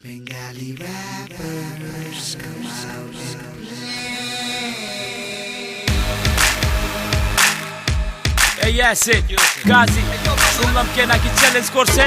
Bengali rappers come out and play. এই acid Gazi শুনলাম কে নাকি চ্যালেঞ্জ করছে।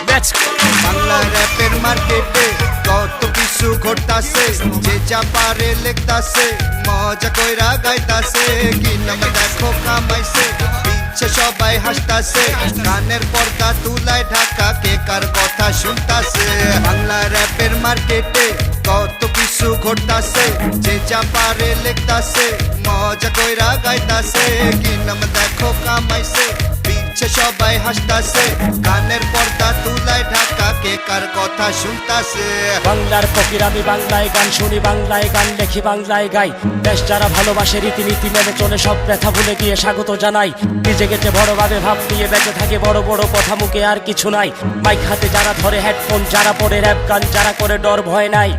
Let's go. বাংলা র্যাপের মার্কেটে কত কিছু ঘটতাছে, যে যা পারে লিখতাছে, মজা কইরা গাইতাছে, কি নাম দেখো কামাইছে, পিছে সবাই হাসতাছে, গানের পর্দা তুলায় ঢাকা, কে কার কথা শুনতাছে। বাংলা র্যাপের মার্কেটে কত কিছু ঘটতাছে, যে যা পারে লিখতাছে, মজা কইরা গাইতাছে, কি নাম দেখো কামাইছে, পিছে সবাই হাসতাছে, গানের পর্দা তুলায় ঢাকা, কে কার কথা শুনতাছে। বাংলার ফকির আমি, বাংলায় গান শুনি, বাংলায় গান লেখি, বাংলায় গাই। দেশ যারা ভালোবাসে রীতিনীতি মেনে চলে, সব ব্যথা ভুলে গিয়ে স্বাগত জানাই। নিজে গেছে বড়ভাবে ভাব নিয়ে বেঁচে থাকে, বড় বড় কথা মুখে আর কিছু নাই। মাইক হাতে যারা ধরে হেডফোন, যারা পরে র্যাপ গান, যারা করে ডর ভয় নাই।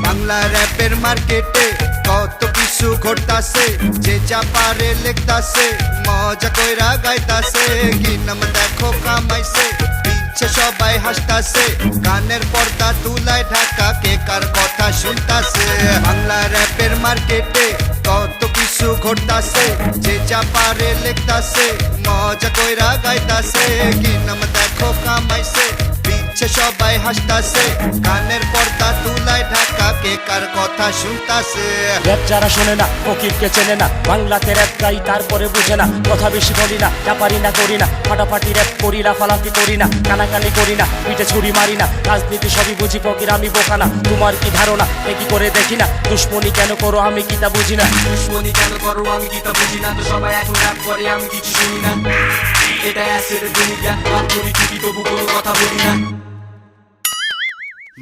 বাংলা র্যাপের মার্কেটে কত কিছু ঘটতাছে, যে যা পারে লিখতাছে, মজা কইরা গাইতাছে, কি নাম দেখো কামাইছে, পিছে সবাই হাসতাছে, গানের পর্দা তুলায় ঢাকা, কে কার কথা শুনতাছে। বাংলা র্যাপের মার্কেটে কত কিছু ঘটতাছে, যে যা পারে লিখতাছে, মজা কইরা গাইতাছে, কি নাম দেখো কামাইছে, পিছে সবাই হাসতাছে, গানের পর্দা তুলায় ঢাকা, কে কার কথা শুনতাছে। র্যাপ যারা শোনে না, ফকিরকে চেনে না, বাংলাতে র্যাপ গাই তারপরে বুঝে না, কথা বেশি বলি না, যা পারি না করি না, ফাটাফাটি র্যাপ করি না, ফালাফি করি না, কানাকানি করি না, পিঠে ছুরি মারি না, রাজনীতি সবই বুঝি, ফকির আমি বোকা না। তোমার কি ধারণা এ কি করে দেখি না, দুশ্মনী কেন করো আমি কি তা বুঝি না। দুশ্মনী কেন করো আমি কি তা বুঝি না, তো সবাই এখন র্যাপ করে আমি কিছু শুনি না। এটা অ্যাসিডের দুনিয়া, রাত করি ঠিকই তবু কোনো কথা বলি না।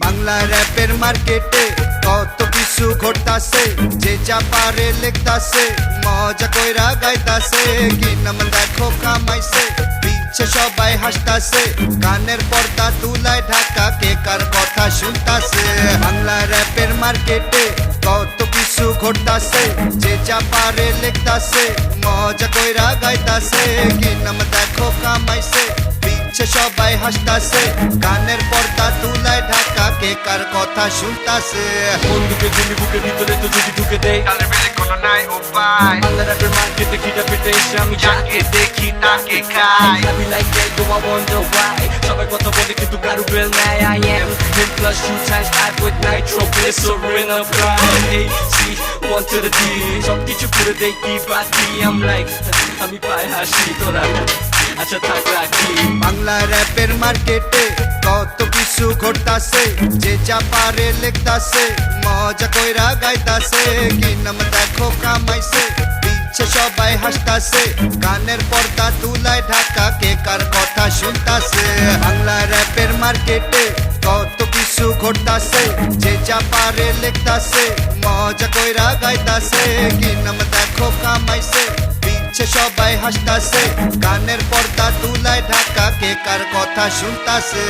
বাংলা র্যাপের মার্কেটে কত কিছু ঘটতাছে, যে যা পারে লিখতাছে, মজা কইরা গাইতাছে, কি নাম দেখো কামাইছে, পিছে সবাই হাসতাছে, গানের পর্দা তুলায় ঢাকা, কে কার কথা শুনতাছে। বাংলা র্যাপের মার্কেটে কত কিছু ঘটতাছে, যে যা পারে লিখতাছে, মজা কইরা গাইতাছে, কি নাম দেখো কামাইছে, পিছে সবাই হাসতাছে, গানের পর্দা তুলায় ঢাকা, কে কার কথা শুনতাছে। বন্দুকে গুলি বুকের ভিতরে তো যদি ঢুকে দেয়, তাদের বেলে কোনো নাই উপায়, বাংলা র্যাপের মার্কেটে খিদা পেটে এসে আমি যাকে দেখি তাকে খাই। I be like that, do I wonder why? সবাই কথা বলে কিন্তু কারো বেল নাই। I am him plus 2 times 5 with nitroglycerin of pride. AC 1 to the D, সব কিছু করে দেই কি বাকি। I'm like, আমি পাই হাসি, তোরা আচ্ছা থাক রাখি। বাংলা র্যাপের মার্কেটে কত কিছু ঘটতাছে, যে যা পারে লিখতাছে, মজা কইরা গাইতাছে, কি নাম দেখো কামাইছে, পিছে সবাই হাসতাছে, গানের পর্দা তুলায় ঢাকা, কে কার কথা শুনতাছে। বাংলা র্যাপের মার্কেটে কত কিছু ঘটতাছে, যে যা পারে লিখতাছে, মজা কইরা গাইতাছে, কি নাম দেখো কামাইছে, পিছে সবাই হাসতাছে, গানের পর্দা তুলায় ঢাকা, কে কার কথা শুনতাছে।